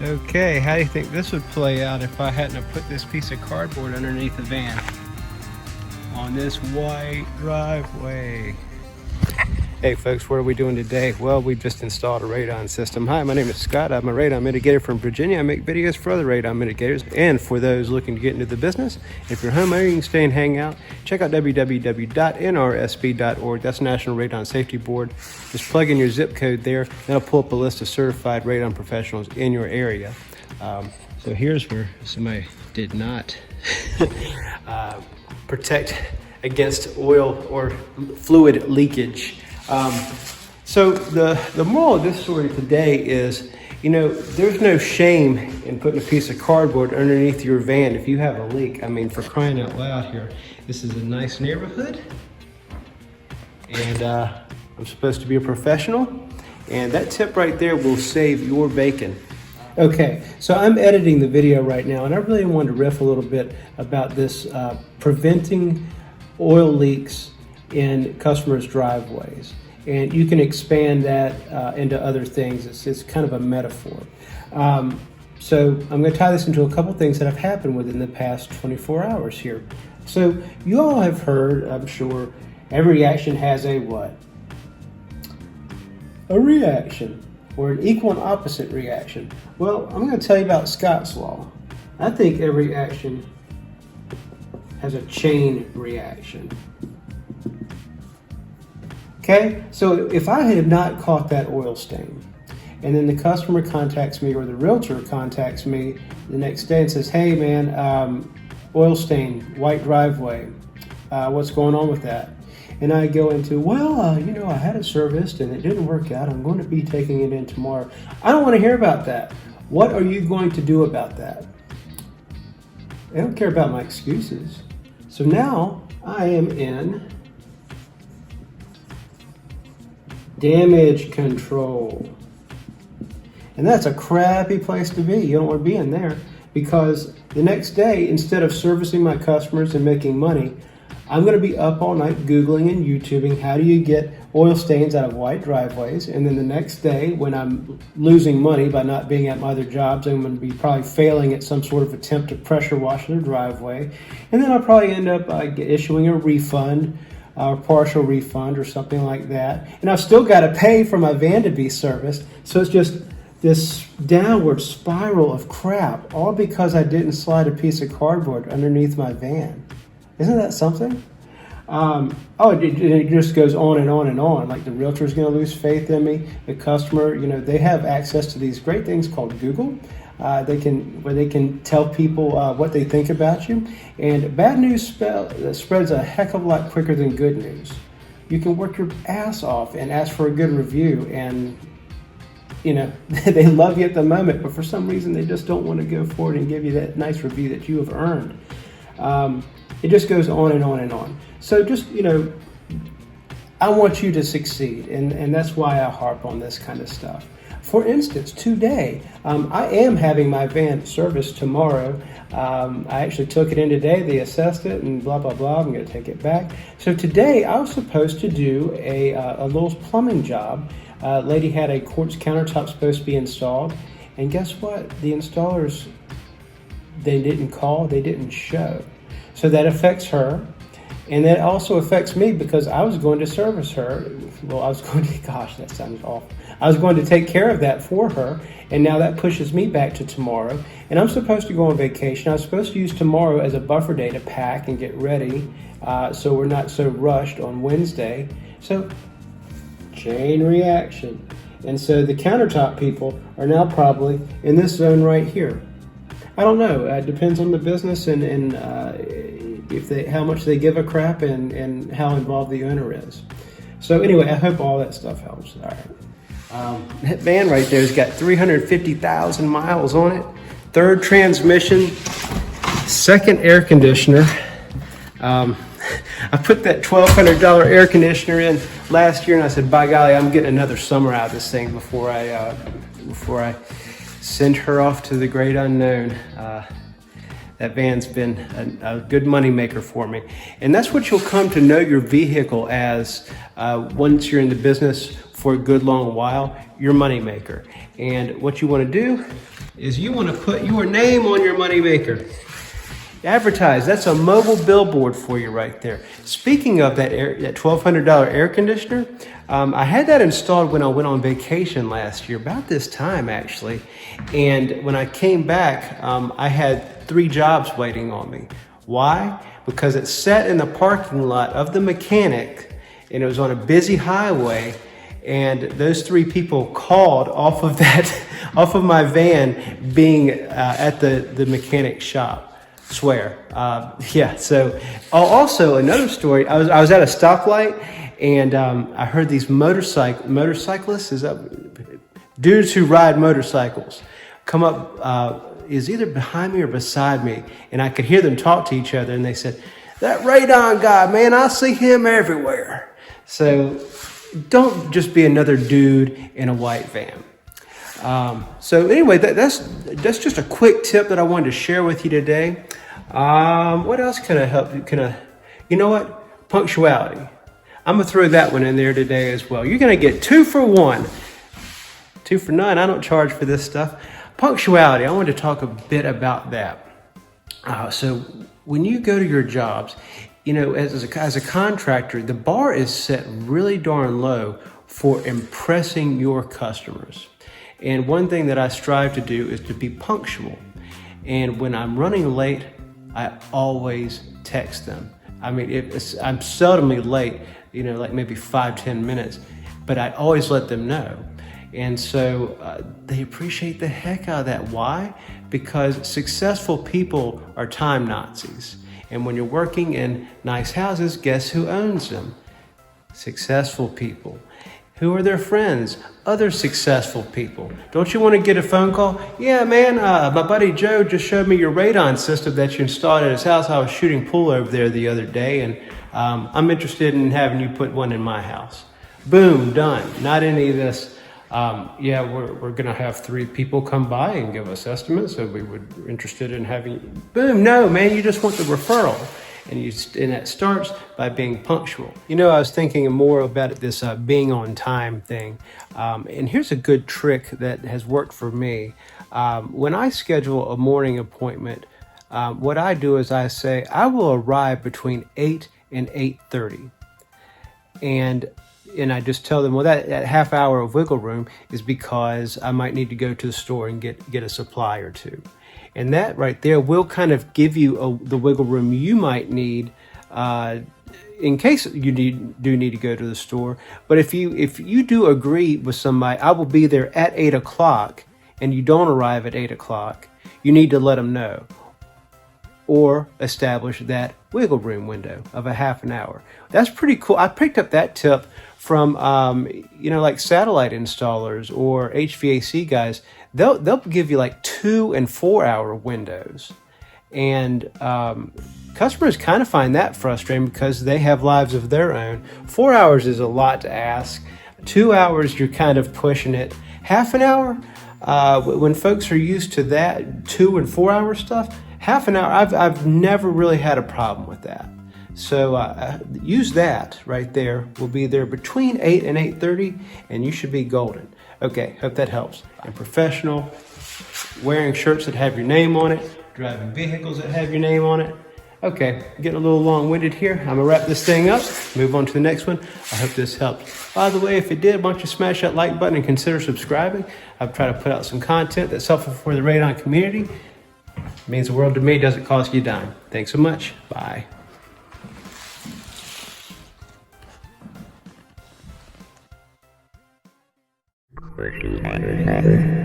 Okay, how do you think this would play out if I hadn't have put this piece of cardboard underneath the van on this white driveway? Hey folks, what are we doing today? Well, we just installed a radon system. Hi, my name is Scott. I'm a radon mitigator from Virginia. I make videos for other radon mitigators and for those looking to get into the business. If you're homeowner, you can stay and hang out. Check out www.nrsb.org. That's National Radon Safety Board. Just plug in your zip code there. That'll pull up a list of certified radon professionals in your area. So here's where somebody did not protect against oil or fluid leakage. So the moral of this story today is, there's no shame in putting a piece of cardboard underneath your van if you have a leak. I mean, for crying out loud here, this is a nice neighborhood, and I'm supposed to be a professional, and that tip right there will save your bacon. Okay, so I'm editing the video right now, and I really wanted to riff a little bit about this preventing oil leaks in customers' driveways. And you can expand that into other things. It's kind of a metaphor. So I'm going to tie this into a couple things that have happened within the past 24 hours here. So you all have heard, I'm sure, every reaction has a what? A reaction, or an equal and opposite reaction. Well, I'm going to tell you about Scott's law. I think every action has a chain reaction. Okay, so if I had not caught that oil stain, and then the customer contacts me or the realtor contacts me the next day and says, hey man, oil stain, white driveway, what's going on with that? And I go into, well, I had it serviced and it didn't work out. I'm going to be taking it in tomorrow. I don't want to hear about that. What are you going to do about that? I don't care about my excuses. So now I am in damage control. And that's a crappy place to be. You don't want to be in there, because the next day, instead of servicing my customers and making money, I'm going to be up all night Googling and YouTubing how do you get oil stains out of white driveways. And then the next day, when I'm losing money by not being at my other jobs, I'm going to be probably failing at some sort of attempt to pressure wash their driveway. And then I'll probably end up issuing a refund, or partial refund or something like that. And I've still got to pay for my van to be serviced. So it's just this downward spiral of crap, all because I didn't slide a piece of cardboard underneath my van. Isn't that something? It just goes on and on and on. Like the realtor's going to lose faith in me. The customer, they have access to these great things called Google. Where they can tell people what they think about you. And bad news spreads a heck of a lot quicker than good news. You can work your ass off and ask for a good review, and they love you at the moment, but for some reason they just don't want to go forward and give you that nice review that you have earned. It just goes on and on and on. So just, I want you to succeed, and that's why I harp on this kind of stuff. For instance, today, I am having my van serviced tomorrow. I actually took it in today. They assessed it and blah, blah, blah. I'm going to take it back. So today, I was supposed to do a little plumbing job. Lady had a quartz countertop supposed to be installed. And guess what? The installers, they didn't call. They didn't show. So that affects her. And that also affects me, because I was going to service her. Well, gosh, that sounds awful. I was going to take care of that for her, and now that pushes me back to tomorrow. And I'm supposed to go on vacation. I was supposed to use tomorrow as a buffer day to pack and get ready, so we're not so rushed on Wednesday. So, chain reaction. And so the countertop people are now probably in this zone right here. I don't know. It depends on the business and how much they give a crap and how involved the owner is. So anyway, I hope all that stuff helps. All right. That van right there has got 350,000 miles on it. Third transmission, second air conditioner. I put that $1,200 air conditioner in last year, and I said, by golly, I'm getting another summer out of this thing before I send her off to the great unknown. That van's been a good money maker for me. And that's what you'll come to know your vehicle as once you're in the business for a good long while, your money maker. And what you want to do is you want to put your name on your moneymaker. Advertise. That's a mobile billboard for you right there. Speaking of that $1,200 air conditioner, I had that installed when I went on vacation last year, about this time actually. And when I came back, I had 3 jobs waiting on me. Why? Because it sat in the parking lot of the mechanic, and it was on a busy highway. And those 3 people called off of my van being at the mechanic shop. Swear. Yeah. So also another story. I was at a stoplight, and I heard these motorcyclists, dudes who ride motorcycles, come up, is either behind me or beside me, and I could hear them talk to each other, and they said, "That Radon guy, man, I see him everywhere." So don't just be another dude in a white van. So anyway, that's just a quick tip that I wanted to share with you today. What else can I help you? You know what? Punctuality. I'm gonna throw that one in there today as well. You're gonna get 2 for 1, 2 for 9. I don't charge for this stuff. Punctuality. I wanted to talk a bit about that. So when you go to your jobs, you know, as a contractor, the bar is set really darn low for impressing your customers. And one thing that I strive to do is to be punctual. And when I'm running late, I always text them. I mean, I'm seldomly late, you know, like maybe 5-10 minutes, but I always let them know. And so they appreciate the heck out of that. Why? Because successful people are time Nazis. And when you're working in nice houses, guess who owns them? Successful people. Who are their friends? Other successful people. Don't you want to get a phone call? Yeah, man, my buddy Joe just showed me your radon system that you installed at his house. I was shooting pool over there the other day, and I'm interested in having you put one in my house. Boom, done. Not any of this. Yeah, we're going to have 3 people come by and give us estimates, so we're interested in having. Boom, no, man, you just want the referral. And that starts by being punctual. You know, I was thinking more about this being on time thing. And here's a good trick that has worked for me. When I schedule a morning appointment, what I do is I say, I will arrive between 8 and 8:30. And I just tell them, well, that half hour of wiggle room is because I might need to go to the store and get a supply or 2. And that right there will kind of give you the wiggle room you might need in case you do need to go to the store. But if you do agree with somebody, I will be there at 8 o'clock, and you don't arrive at 8 o'clock, you need to let them know. Or establish that wiggle room window of a half an hour. That's pretty cool. I picked up that tip from, like satellite installers or HVAC guys. They'll give you like 2 and 4 hour windows. And customers kind of find that frustrating because they have lives of their own. 4 hours is a lot to ask. 2 hours, you're kind of pushing it. Half an hour, when folks are used to that 2 and 4 hour stuff, half an hour, I've never really had a problem with that. So use that right there. We'll be there between 8 and 8:30, and you should be golden. Okay, hope that helps. And professional, wearing shirts that have your name on it, driving vehicles that have your name on it. Okay, getting a little long-winded here. I'm gonna wrap this thing up, move on to the next one. I hope this helped. By the way, if it did, why don't you smash that like button and consider subscribing. I've tried to put out some content that's helpful for the Radon community. It means the world to me. Doesn't cost you a dime. Thanks so much. Bye. Pretty